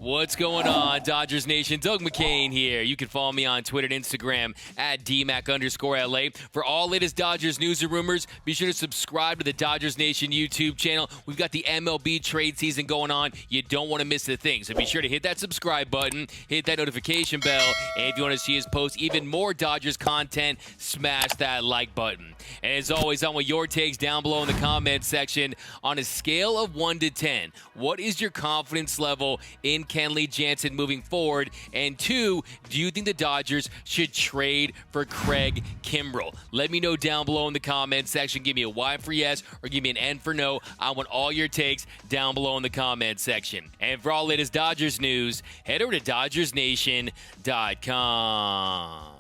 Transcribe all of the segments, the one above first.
What's going on, Dodgers Nation? Doug McCain here. You can follow me on Twitter and Instagram at DMAC_LA. For all latest Dodgers news and rumors, be sure to subscribe to the Dodgers Nation YouTube channel. We've got the MLB trade season going on. You don't want to miss a thing. So be sure to hit that subscribe button, hit that notification bell, and if you want to see us post even more Dodgers content, smash that like button. And as always, I want your takes down below in the comments section. On a scale of 1 to 10, what is your confidence level in Kenley Jansen moving forward? And 2, do you think the Dodgers should trade for Craig Kimbrel? Let me know down below in the comments section. Give me a Y for yes or give me an N for no. I want all your takes down below in the comments section. And for all latest Dodgers news, head over to DodgersNation.com.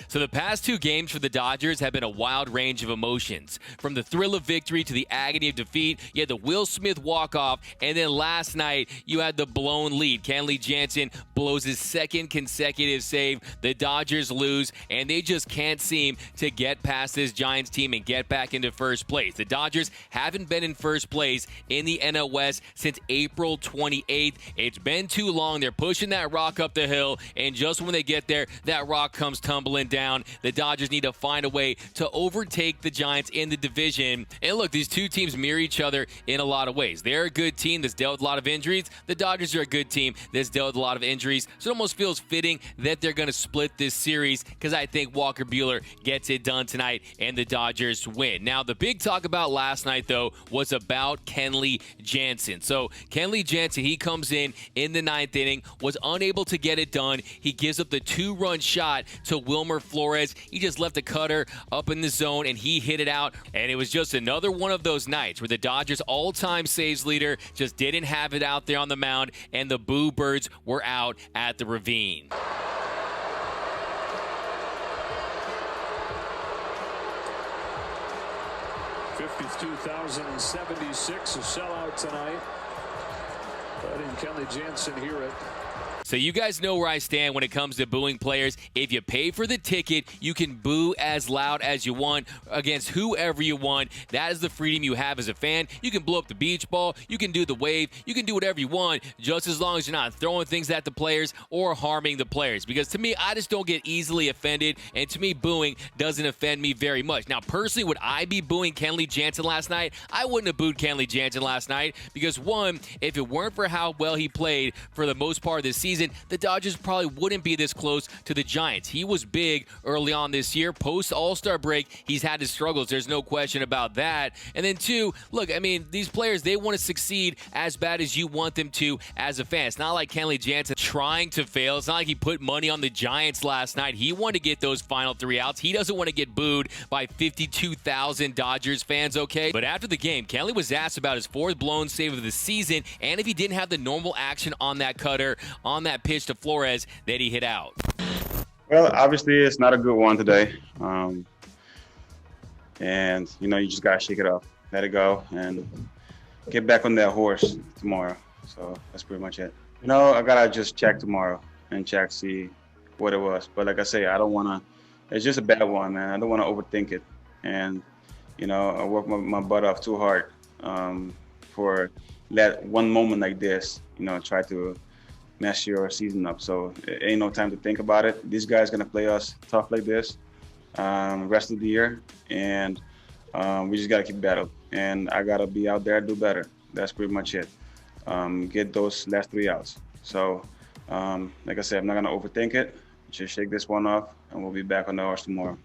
So the past 2 games for the Dodgers have been a wild range of emotions. From the thrill of victory to the agony of defeat, you had the Will Smith walk-off, and then last night you had the blown lead. Kenley Jansen blows his 2nd consecutive save. The Dodgers lose, and they just can't seem to get past this Giants team and get back into first place. The Dodgers haven't been in first place in the NL West since April 28th. It's been too long. They're pushing that rock up the hill, and just when they get there, that rock comes tumbling down. The Dodgers need to find a way to overtake the Giants in the division. And look, these two teams mirror each other in a lot of ways. They're a good team that's dealt with a lot of injuries. The Dodgers are a good team that's dealt with a lot of injuries. So it almost feels fitting that they're going to split this series because I think Walker Buehler gets it done tonight and the Dodgers win. Now, the big talk about last night, though, was about Kenley Jansen. So Kenley Jansen, he comes in the 9th inning, was unable to get it done. He gives up the 2-run shot to Wilmer Flores. He just left a cutter up in the zone and he hit it out. And it was just another one of those nights where the Dodgers all-time saves leader just didn't have it out there on the mound and the Boo Birds were out at the Ravine. $52,076 a sellout tonight. But in Kenley Jansen hear it. So you guys know where I stand when it comes to booing players. If you pay for the ticket, you can boo as loud as you want against whoever you want. That is the freedom you have as a fan. You can blow up the beach ball. You can do the wave. You can do whatever you want, just as long as you're not throwing things at the players or harming the players. Because to me, I just don't get easily offended. And to me, booing doesn't offend me very much. Now, personally, would I be booing Kenley Jansen last night? I wouldn't have booed Kenley Jansen last night because, one, if it weren't for how well he played for the most part of the season, the Dodgers probably wouldn't be this close to the Giants. He was big early on this year. Post All-Star break, he's had his struggles. There's no question about that. And then 2, look, I mean, these players, they want to succeed as bad as you want them to as a fan. It's not like Kenley Jansen trying to fail. It's not like he put money on the Giants last night. He wanted to get those final 3 outs. He doesn't want to get booed by 52,000 Dodgers fans, okay? But after the game, Kenley was asked about his 4th blown save of the season and if he didn't have the normal action on that cutter, on that pitch to Flores that he hit out. Well, obviously it's not a good one today. And, you know, you just got to shake it up, let it go, and get back on that horse tomorrow. So that's pretty much it. You know, I got to just check tomorrow and see what it was. But like I say, I don't want to – it's just a bad one, man. I don't want to overthink it. And, you know, I work my butt off too hard for that one moment like this, you know, try to – mess your season up. So it ain't no time to think about it. These guys gonna play us tough like this rest of the year, and we just gotta keep battle. And I gotta be out there, do better. That's pretty much it. Get those last 3 outs. So like I said, I'm not gonna overthink it. Just shake this one off, and we'll be back on the horse tomorrow.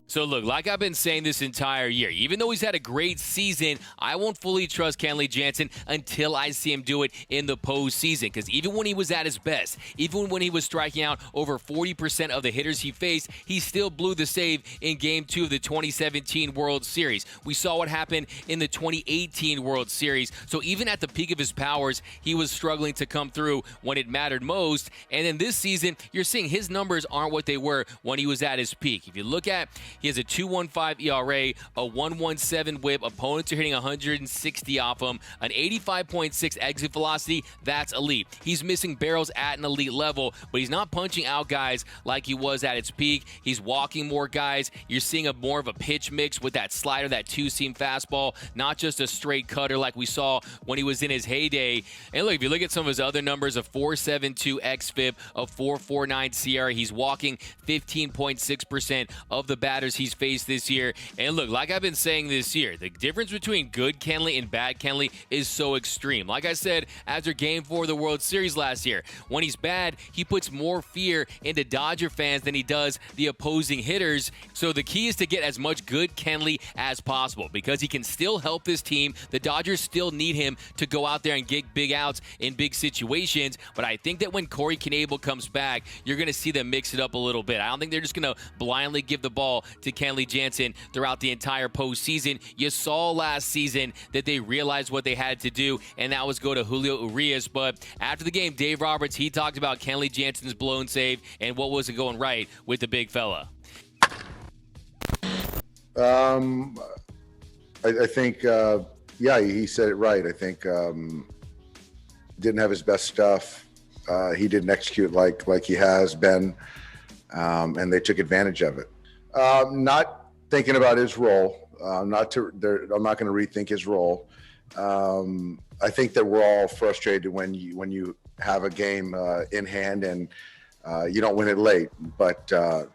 So look, like I've been saying this entire year, even though he's had a great season, I won't fully trust Kenley Jansen until I see him do it in the postseason. Because even when he was at his best, even when he was striking out over 40% of the hitters he faced, he still blew the save in Game 2 of the 2017 World Series. We saw what happened in the 2018 World Series. So even at the peak of his powers, he was struggling to come through when it mattered most. And then this season, you're seeing his numbers aren't what they were when he was at his peak. If you look at He has a 2.15 ERA, a 1.17 whip. Opponents are hitting 160 off him, an 85.6 exit velocity. That's elite. He's missing barrels at an elite level, but he's not punching out guys like he was at its peak. He's walking more guys. You're seeing more of a pitch mix with that slider, that two-seam fastball, not just a straight cutter like we saw when he was in his heyday. And look, if you look at some of his other numbers, a 4.72 xFIP, a 4.49 SIERA, he's walking 15.6% of the batters he's faced this year. And look, like I've been saying this year, the difference between good Kenley and bad Kenley is so extreme. Like I said, after Game 4 of the World Series last year, when he's bad, he puts more fear into Dodger fans than he does the opposing hitters. So the key is to get as much good Kenley as possible because he can still help this team. The Dodgers still need him to go out there and get big outs in big situations. But I think that when Corey Knebel comes back, you're going to see them mix it up a little bit. I don't think they're just going to blindly give the ball to Kenley Jansen throughout the entire postseason. You saw last season that they realized what they had to do, and that was go to Julio Urias. But after the game, Dave Roberts, he talked about Kenley Jansen's blown save and what wasn't going right with the big fella. I think, yeah, he said it right. I think didn't have his best stuff. He didn't execute like he has been, and they took advantage of it. Not thinking about his role. I'm not going to rethink his role. I think that we're all frustrated when you have a game in hand and you don't win it late, but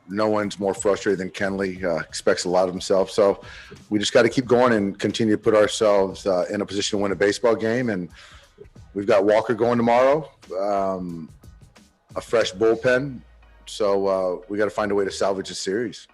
no one's more frustrated than Kenley. Expects a lot of himself. So we just got to keep going and continue to put ourselves in a position to win a baseball game. And we've got Walker going tomorrow, a fresh bullpen. So we got to find a way to salvage the series.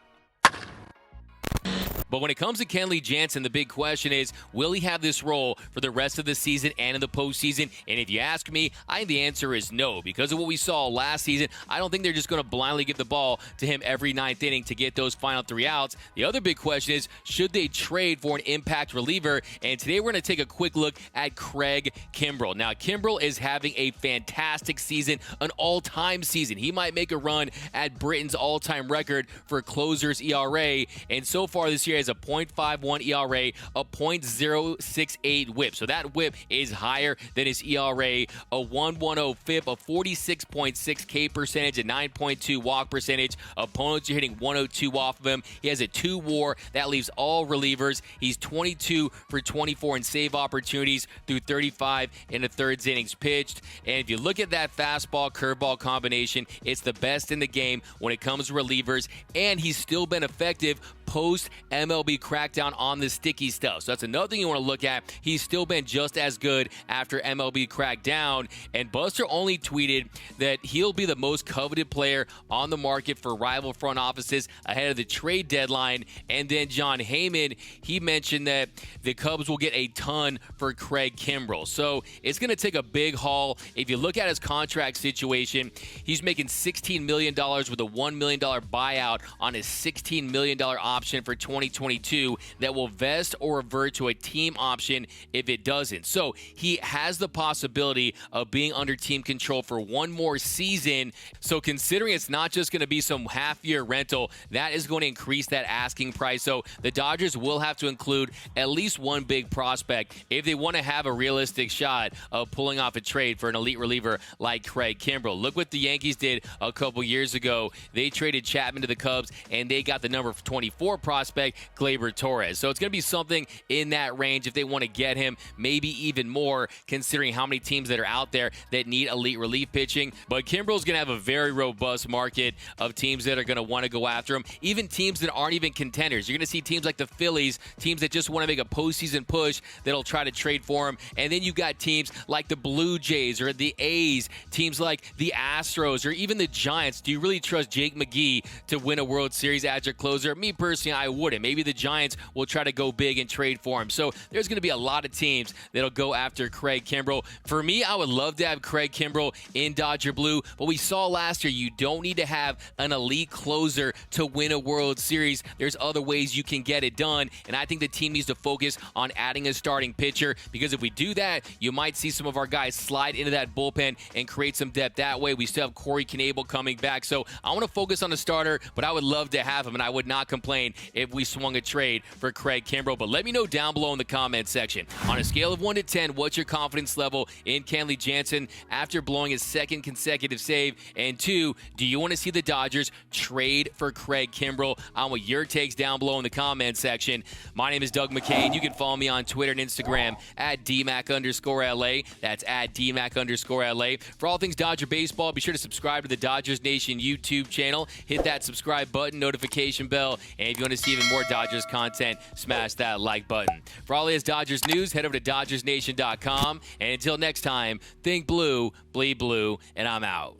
But when it comes to Kenley Jansen, the big question is, will he have this role for the rest of the season and in the postseason? And if you ask me, I think the answer is no. Because of what we saw last season, I don't think they're just going to blindly give the ball to him every ninth inning to get those final 3 outs. The other big question is, should they trade for an impact reliever? And today we're going to take a quick look at Craig Kimbrell. Now, Kimbrell is having a fantastic season, an all-time season. He might make a run at Britain's all-time record for closers ERA. And so far this year, has a .51 ERA, a .068 whip. So that whip is higher than his ERA, a 1.10 FIP, a 46.6 K percentage, a 9.2 walk percentage. Opponents are hitting 102 off of him. He has a 2 WAR. That leaves all relievers. He's 22 for 24 in save opportunities through 35 in the third innings pitched. And if you look at that fastball curveball combination, it's the best in the game when it comes to relievers, and he's still been effective post MLB crackdown on the sticky stuff. So that's another thing you want to look at. He's still been just as good after MLB crackdown. And Buster Olney tweeted that he'll be the most coveted player on the market for rival front offices ahead of the trade deadline. And then John Heyman, he mentioned that the Cubs will get a ton for Craig Kimbrell. So it's going to take a big haul. If you look at his contract situation, he's making $16 million with a $1 million buyout on his $16 million option for 2022 that will vest or revert to a team option if it doesn't. So he has the possibility of being under team control for one more season. So considering it's not just going to be some half-year rental, that is going to increase that asking price. So the Dodgers will have to include at least one big prospect if they want to have a realistic shot of pulling off a trade for an elite reliever like Craig Kimbrell. Look what the Yankees did a couple years ago. They traded Chapman to the Cubs, and they got the number 24 prospect, Gleyber Torres. So it's going to be something in that range if they want to get him, maybe even more, considering how many teams that are out there that need elite relief pitching. But Kimbrell's going to have a very robust market of teams that are going to want to go after him, even teams that aren't even contenders. You're going to see teams like the Phillies, teams that just want to make a postseason push that'll try to trade for him. And then you've got teams like the Blue Jays or the A's, teams like the Astros or even the Giants. Do you really trust Jake McGee to win a World Series as your closer? Me personally, I wouldn't. Maybe the Giants will try to go big and trade for him. So there's going to be a lot of teams that'll go after Craig Kimbrell. For me, I would love to have Craig Kimbrell in Dodger Blue, but we saw last year you don't need to have an elite closer to win a World Series. There's other ways you can get it done, and I think the team needs to focus on adding a starting pitcher, because if we do that, you might see some of our guys slide into that bullpen and create some depth that way. We still have Corey Knebel coming back, so I want to focus on a starter, but I would love to have him, and I would not complain insane if we swung a trade for Craig Kimbrell. But let me know down below in the comment section. On a scale of 1 to 10, what's your confidence level in Kenley Jansen after blowing his second consecutive save? And 2, do you want to see the Dodgers trade for Craig Kimbrell? I want your takes down below in the comment section. My name is Doug McCain. You can follow me on Twitter and Instagram at DMac_LA. That's at DMac_LA. For all things Dodger baseball, be sure to subscribe to the Dodgers Nation YouTube channel. Hit that subscribe button, notification bell, and if you want to see even more Dodgers content, smash that like button. For all his Dodgers news, head over to DodgersNation.com. And until next time, think blue, bleed blue, and I'm out.